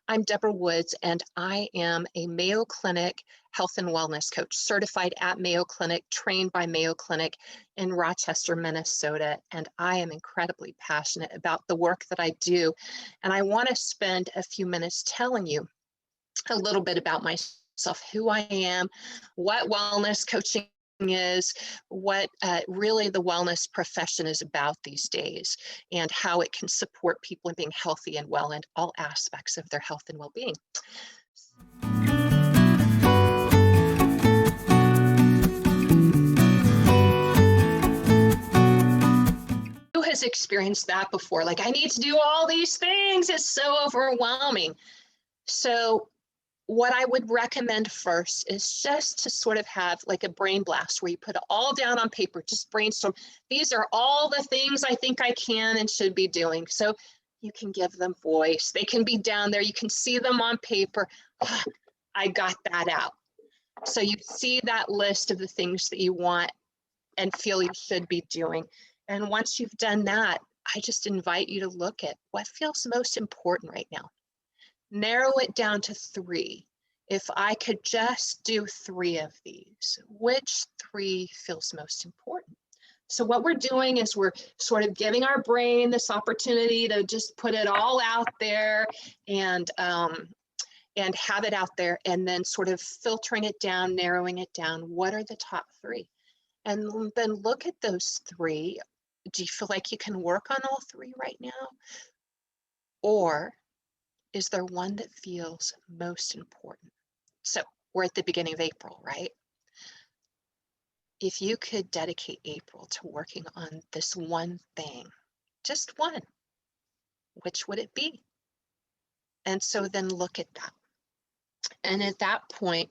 I'm Debra Woods, and I am a Mayo Clinic health and wellness coach, certified at Mayo Clinic, trained by Mayo Clinic in Rochester, Minnesota. And I am incredibly passionate about the work that I do. And I want to spend a few minutes telling you a little bit about myself, who I am, what wellness coaching is, what really the wellness profession is about these days, and how it can support people in being healthy and well in all aspects of their health and well-being. Who has experienced that before? Like, I need to do all these things. It's so overwhelming. So what I would recommend first is just to sort of have like a brain blast where you put it all down on paper, just brainstorm. These are all the things I think I can and should be doing. So you can give them voice. They can be down there. You can see them on paper. I got that out. So you see that list of the things that you want and feel you should be doing. And once you've done that, I just invite you to look at what feels most important right now. Narrow it down to 3. If I could just do 3 of these, which 3 feels most important? So what we're doing is we're sort of giving our brain this opportunity to just put it all out there and have it out there, and then sort of filtering it down, narrowing it down. What are the top 3? And then look at those 3. Do you feel like you can work on all 3 right now? Or is there one that feels most important? So we're at the beginning of April, right? If you could dedicate April to working on this one thing, just one, which would it be? And so then look at that. And at that point,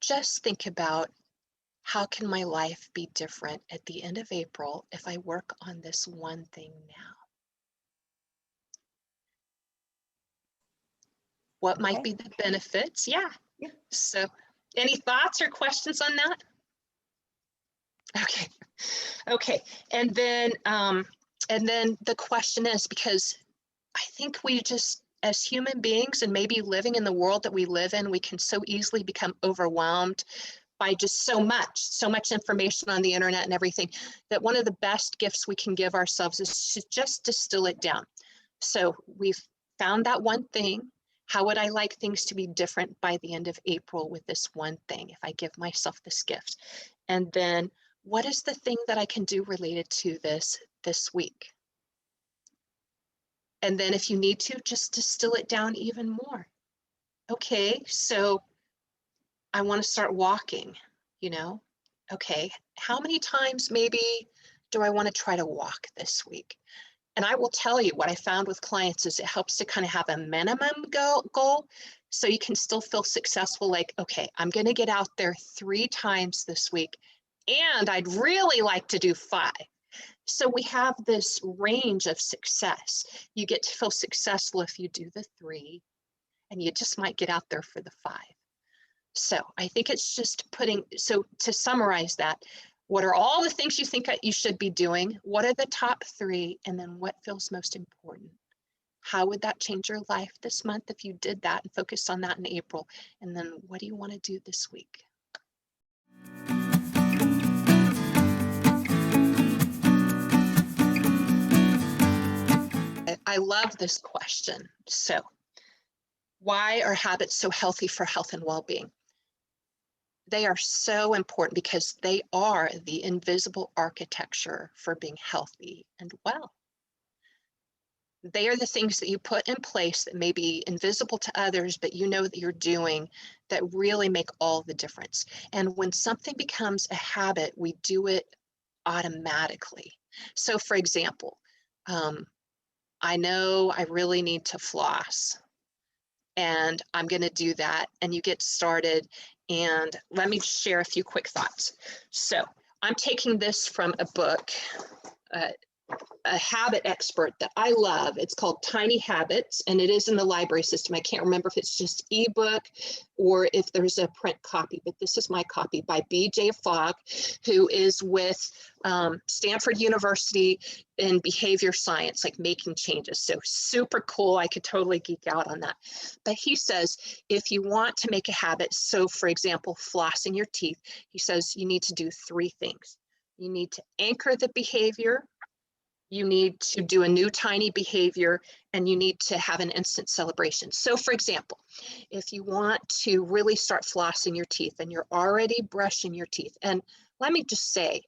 just think about, how can my life be different at the end of April if I work on this one thing now? What might be the benefits? Yeah. So any thoughts or questions on that? Okay. And then the question is, because I think we just, as human beings and maybe living in the world that we live in, we can so easily become overwhelmed by just so much information on the internet and everything, that one of the best gifts we can give ourselves is to just distill it down. So we've found that one thing. How would I like things to be different by the end of April with this one thing, if I give myself this gift? And then what is the thing that I can do related to this week? And then if you need to, just distill it down even more. Okay, so I want to start walking, Okay, how many times maybe do I want to try to walk this week? And I will tell you, what I found with clients is it helps to kind of have a minimum goal, so you can still feel successful. Like, okay, I'm going to get out there 3 times this week, and I'd really like to do 5. So we have this range of success. You get to feel successful if you do the 3, and you just might get out there for the 5. So I think it's just so to summarize that, what are all the things you think you should be doing? What are the top 3? And then what feels most important? How would that change your life this month if you did that and focused on that in April? And then what do you want to do this week? I love this question. So why are habits so healthy for health and well-being? They are so important because they are the invisible architecture for being healthy and well. They are the things that you put in place that may be invisible to others, but you know that you're doing, that really make all the difference. And when something becomes a habit, we do it automatically. So for example, I know I really need to floss, and I'm going to do that. And you get started. And let me share a few quick thoughts. So I'm taking this from a book. a habit expert that I love. It's called Tiny Habits, and it is in the library system. I can't remember if it's just ebook or if there's a print copy, but this is my copy by B.J. Fogg, who is with Stanford University in behavior science, like making changes. So super cool. I could totally geek out on that. But he says, if you want to make a habit, so for example, flossing your teeth, he says you need to do 3 things. You need to anchor the behavior, you need to do a new tiny behavior, and you need to have an instant celebration. So for example, if you want to really start flossing your teeth and you're already brushing your teeth, and let me just say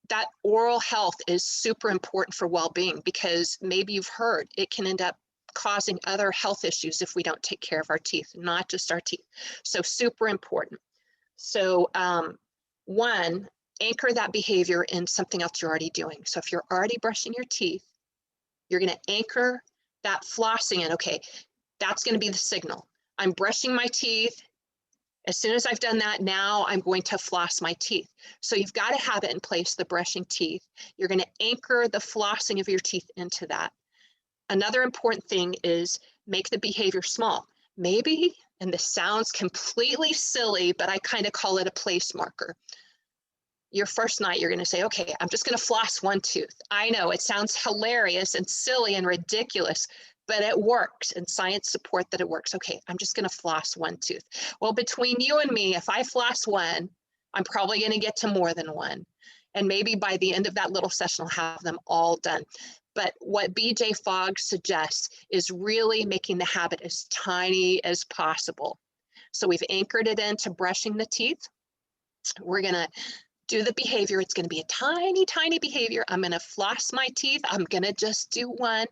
that oral health is super important for well-being, because maybe you've heard it can end up causing other health issues if we don't take care of our teeth, not just our teeth. So super important. So one, anchor that behavior in something else you're already doing. So if you're already brushing your teeth, you're going to anchor that flossing in. Okay, that's going to be the signal. I'm brushing my teeth. As soon as I've done that, now I'm going to floss my teeth. So you've got to have it in place, the brushing teeth. You're going to anchor the flossing of your teeth into that. Another important thing is make the behavior small. Maybe, and this sounds completely silly, but I kind of call it a place marker. Your first night, you're going to say, okay, I'm just going to floss 1 tooth. I know it sounds hilarious and silly and ridiculous, but it works, and science support that it works. Okay, I'm just going to floss 1 tooth. Well, between you and me, if I floss 1, I'm probably going to get to more than 1. And maybe by the end of that little session, I'll have them all done. But what B.J. Fogg suggests is really making the habit as tiny as possible. So we've anchored it into brushing the teeth. We're going to do the behavior. It's going to be a tiny, tiny behavior. I'm going to floss my teeth. I'm going to just do 1.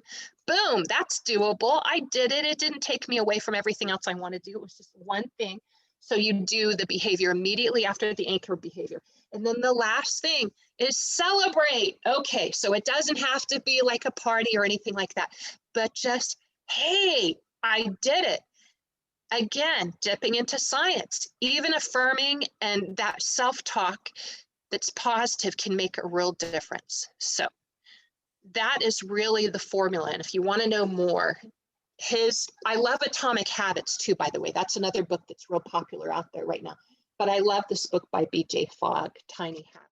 Boom, that's doable. I did it. It didn't take me away from everything else I want to do. It was just 1 thing. So you do the behavior immediately after the anchor behavior. And then the last thing is celebrate. Okay, so it doesn't have to be like a party or anything like that, but just, hey, I did it. Again, dipping into science, even affirming and that self-talk that's positive can make a real difference. So that is really the formula. And if you want to know more, I love Atomic Habits too, by the way. That's another book that's real popular out there right now. But I love this book by B.J. Fogg, Tiny Habits.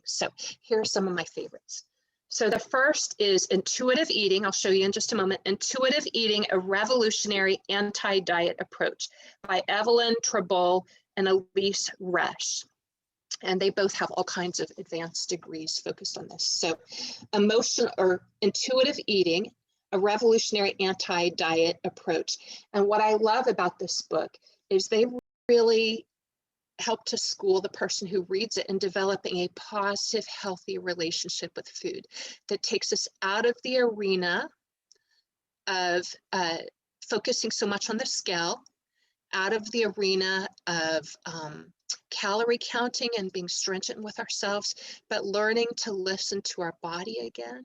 So here are some of my favorites. So the first is Intuitive Eating. I'll show you in just a moment. Intuitive Eating, a Revolutionary Anti-Diet Approach by Evelyn Tribole and Elise Resch. And they both have all kinds of advanced degrees focused on this. So Intuitive Eating, a Revolutionary Anti-Diet Approach. And what I love about this book is they really help to school the person who reads it in developing a positive, healthy relationship with food that takes us out of the arena of focusing so much on the scale, out of the arena of calorie counting and being stringent with ourselves, but learning to listen to our body again,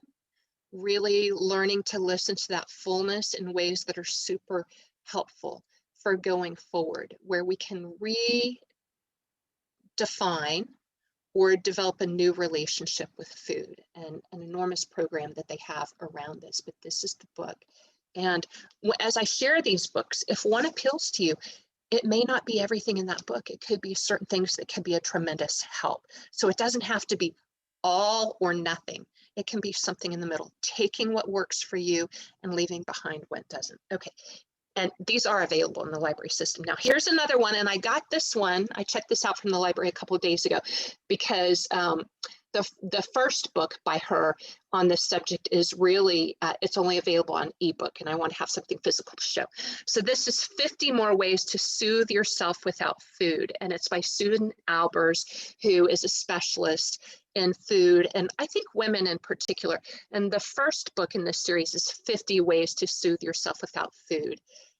really learning to listen to that fullness in ways that are super helpful for going forward, where we can redefine or develop a new relationship with food, and an enormous program that they have around this. But this is the book. And as I share these books, if one appeals to you, it may not be everything in that book. It could be certain things that can be a tremendous help. So it doesn't have to be all or nothing. It can be something in the middle, taking what works for you and leaving behind what doesn't. Okay. And these are available in the library system. Now, here's another one, and I got this one. I checked this out from the library a couple of days ago because the first book by her on this subject is really, it's only available on ebook, and I want to have something physical to show. So this is 50 More Ways to Soothe Yourself Without Food, and it's by Susan Albers, who is a specialist in food, and I think women in particular. And the first book in this series is 50 Ways to Soothe Yourself Without Food.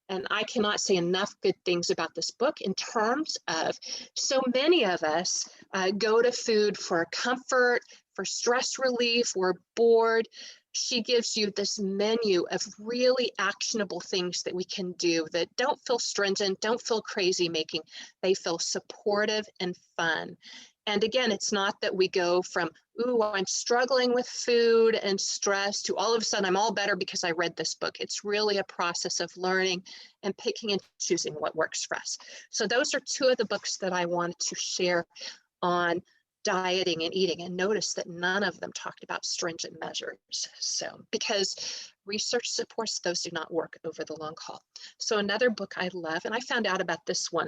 And I cannot say enough good things about this book in terms of so many of us go to food for comfort, For stress relief, we're bored. She gives you this menu of really actionable things that we can do that don't feel stringent, don't feel crazy making. They feel supportive and fun. And again, it's not that we go from, ooh, I'm struggling with food and stress to all of a sudden I'm all better because I read this book. It's really a process of learning and picking and choosing what works for us. So those are two of the books that I wanted to share on dieting and eating, and notice that none of them talked about stringent measures. So, because research supports those do not work over the long haul. So another book I love, and I found out about this one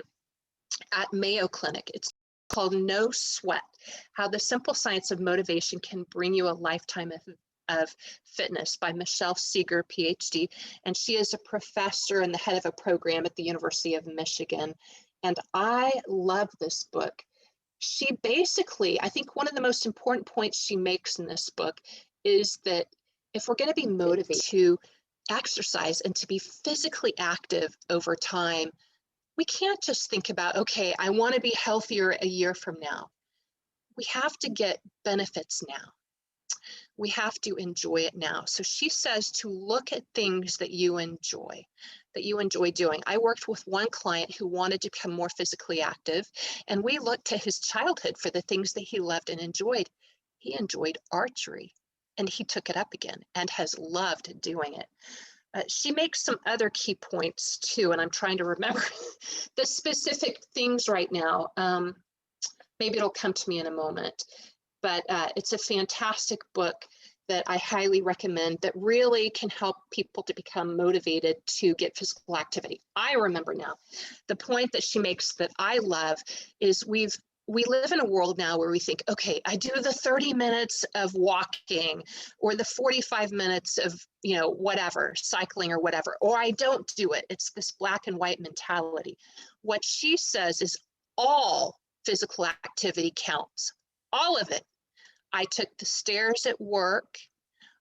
at Mayo Clinic. It's called No Sweat: How the Simple Science of Motivation Can Bring You a Lifetime of Fitness, by Michelle Seeger, PhD. And she is a professor and the head of a program at the University of Michigan. And I love this book. She basically, I think one of the most important points she makes in this book is that if we're going to be motivated to exercise and to be physically active over time, we can't just think about, okay, I want to be healthier a year from now. We have to get benefits now. We have to enjoy it now. So she says to look at things that you enjoy doing. I worked with one client who wanted to become more physically active, and we looked to his childhood for the things that he loved and enjoyed. He enjoyed archery, and he took it up again and has loved doing it. She makes some other key points too, and I'm trying to remember the specific things right now. Maybe it'll come to me in a moment. But it's a fantastic book that I highly recommend that really can help people to become motivated to get physical activity. I remember now, the point that she makes that I love is we live in a world now where we think, okay, I do the 30 minutes of walking or the 45 minutes of, whatever, cycling or whatever, or I don't do it. It's this black and white mentality. What she says is all physical activity counts, all of it. I took the stairs at work.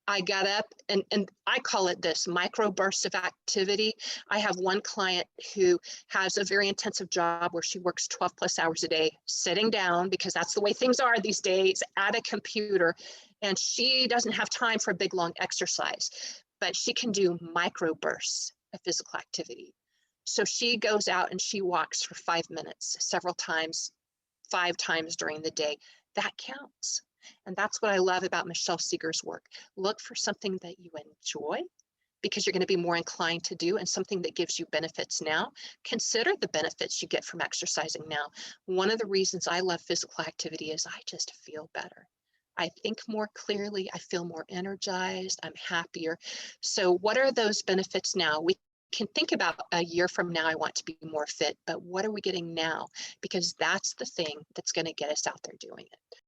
I got up and I call it this micro burst of activity. I have one client who has a very intensive job where she works 12 plus hours a day, sitting down, because that's the way things are these days, at a computer. And she doesn't have time for a big, long exercise, but she can do micro bursts of physical activity. So she goes out and she walks for 5 minutes, several times, 5 times during the day. That counts. And that's what I love about Michelle Seeger's work. Look for something that you enjoy, because you're going to be more inclined to do, and something that gives you benefits now. Consider the benefits you get from exercising now. One of the reasons I love physical activity is I just feel better. I think more clearly, I feel more energized, I'm happier. So what are those benefits now? We can think about a year from now, I want to be more fit, but what are we getting now? Because that's the thing that's going to get us out there doing it.